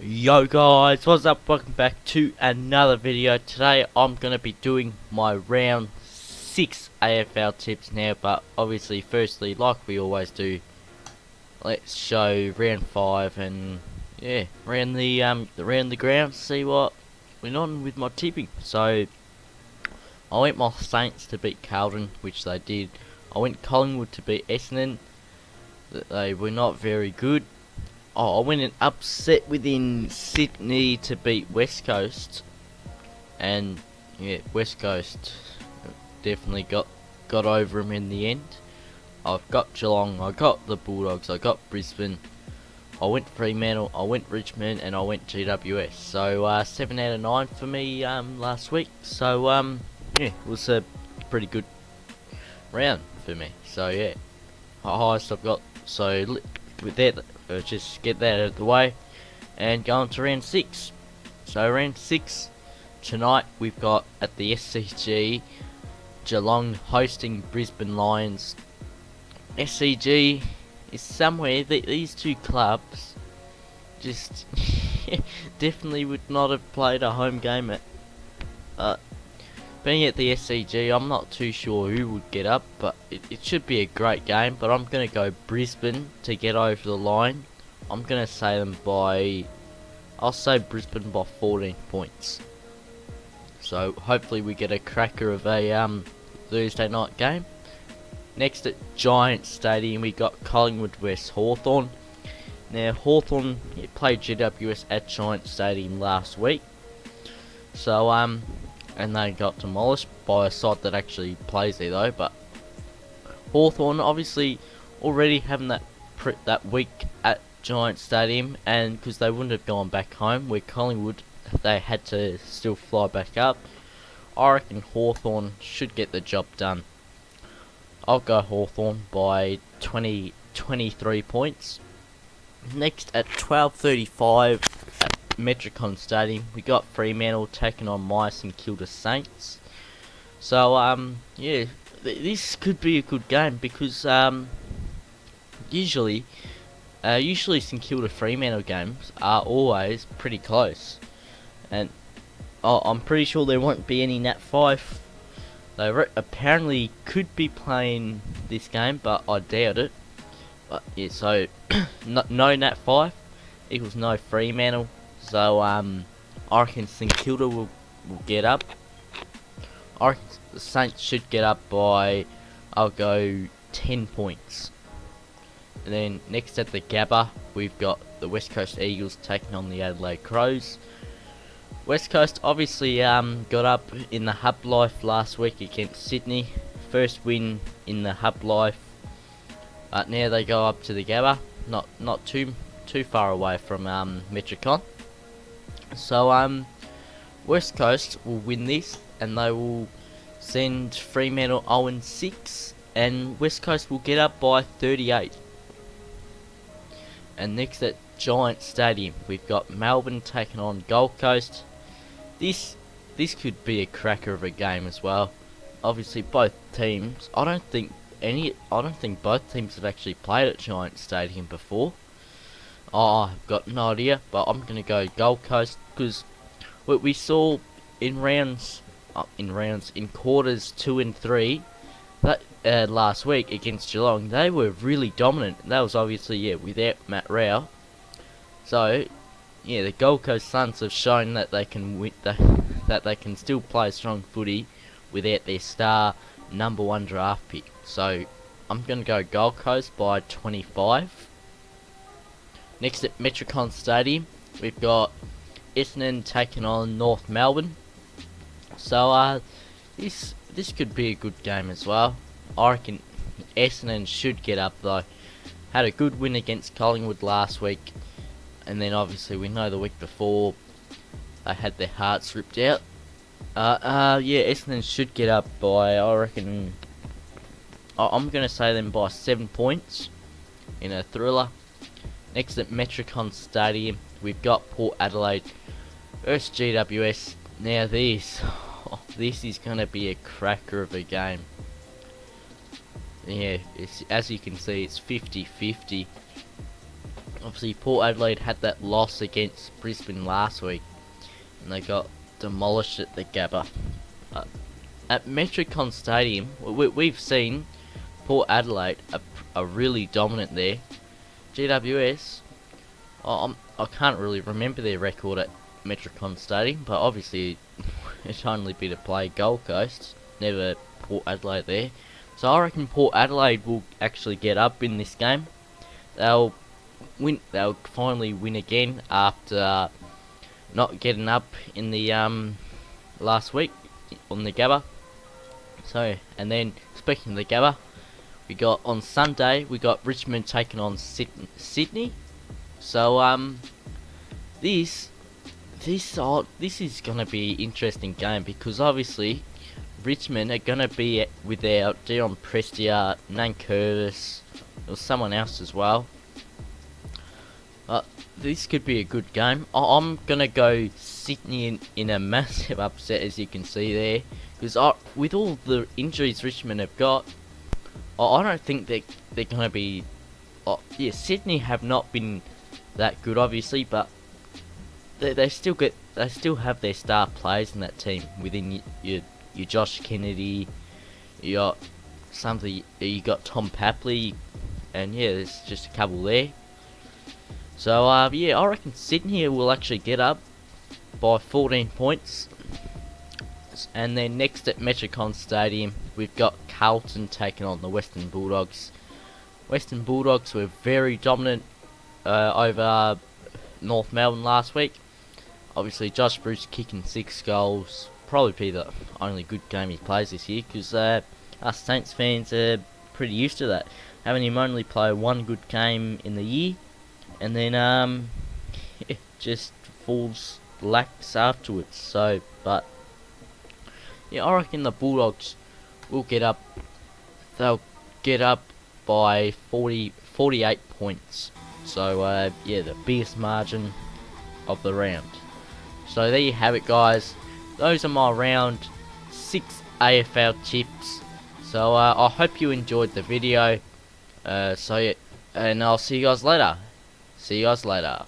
Yo guys, what's up? Welcome back to another video. Today I'm going to be doing my round 6 AFL tips now, but obviously firstly, like we always do, let's show round 5 and yeah, around the ground, see what went on with my tipping. So I went my Saints to beat Carlton, which they did. I went Collingwood to beat Essendon. They were not very good. I went an upset within Sydney to beat West Coast, and yeah, West Coast definitely got over him in the end. I've got Geelong, I got the Bulldogs, I got Brisbane, I went Fremantle, I went Richmond, and I went GWS. So 7 out of 9 for me last week. So yeah, it was a pretty good round for me. So yeah, highest I've got. So with that, just get that out of the way and go on to round 6. So round 6 tonight, we've got at the SCG Geelong hosting Brisbane Lions. SCG is somewhere that these two clubs just definitely would not have played a home game at. Being at the SCG, I'm not too sure who would get up, but it should be a great game. But I'm going to go Brisbane to get over the line. I'm going to say them by, I'll say Brisbane by 14 points. So hopefully we get a cracker of a Thursday night game. Next at Giants Stadium, we got Collingwood vs Hawthorn. Now Hawthorn played GWS at Giants Stadium last week. So and they got demolished by a side that actually plays there though. But Hawthorn obviously already having that week at Giants Stadium, and because they wouldn't have gone back home, where Collingwood they had to still fly back up. I reckon Hawthorn should get the job done. I'll go Hawthorn by 23 points. Next at 12:35 at Metricon Stadium, we got Fremantle taking on Mice and Kilda Saints. So yeah, this could be a good game because usually St Kilda Fremantle games are always pretty close, and I'm pretty sure there won't be any Nat 5. They apparently could be playing this game, but I doubt it. But yeah, so no Nat 5 equals no Fremantle. So I reckon St Kilda will get up. I reckon the Saints should get up by, I'll go 10 points. And then next at the Gabba, we've got the West Coast Eagles taking on the Adelaide Crows. West Coast obviously got up in the Hub Life last week against Sydney. First win in the Hub Life. But now they go up to the Gabba, not too far away from Metricon. So West Coast will win this, and they will send Fremantle 0-6, and West Coast will get up by 38. And next at Giants Stadium, we've got Melbourne taking on Gold Coast. This could be a cracker of a game as well. Obviously, both teams. I don't think both teams have actually played at Giants Stadium before. I've got no idea, but I'm gonna go Gold Coast because what we saw in quarters 2 and 3 that last week against Geelong, they were really dominant. That was obviously without Matt Rao. So yeah, the Gold Coast Suns have shown that they can win, that they can still play strong footy without their star number 1 draft pick. So I'm gonna go Gold Coast by 25. Next at Metricon Stadium, we've got Essendon taking on North Melbourne. So this could be a good game as well. I reckon Essendon should get up though. Had a good win against Collingwood last week, and then obviously we know the week before they had their hearts ripped out. Yeah, Essendon should get up by, I reckon, I'm gonna say them by 7 points in a thriller. Next at Metricon Stadium, we've got Port Adelaide versus GWS. Now this is going to be a cracker of a game. Yeah, as you can see, it's 50-50. Obviously, Port Adelaide had that loss against Brisbane last week, and they got demolished at the Gabba. At Metricon Stadium, we've seen Port Adelaide are really dominant there. GWS, I can't really remember their record at Metricon Stadium, but obviously it's only been to play Gold Coast, never Port Adelaide there. So I reckon Port Adelaide will actually get up in this game. They'll win. They'll finally win again after not getting up in the last week on the Gabba. So, and then speaking of the Gabba, we got on Sunday we got Richmond taking on Sydney. So this is gonna be an interesting game because obviously Richmond are gonna be without Dion Prestia, Nan Curtis, or someone else as well. This could be a good game. I'm gonna go Sydney in a massive upset, as you can see there, because with all the injuries Richmond have got, I don't think they're gonna be. Yeah, Sydney have not been that good, obviously, but they still have their star players in that team. Within your Josh Kennedy, you got you got Tom Papley, and yeah, there's just a couple there. So yeah, I reckon Sydney will actually get up by 14 points. And then next at Metricon Stadium, we've got Carlton taking on the Western Bulldogs. Western Bulldogs were very dominant over North Melbourne last week. Obviously, Josh Bruce kicking 6 goals. Probably be the only good game he plays this year, because us Saints fans are pretty used to that. Having him only play one good game in the year, and then it just falls lax afterwards. So, but yeah, I reckon the Bulldogs will get up. They'll get up by 48 points. So yeah, the biggest margin of the round. So there you have it, guys. Those are my round 6 AFL tips. So I hope you enjoyed the video. So yeah, and I'll see you guys later. See you guys later.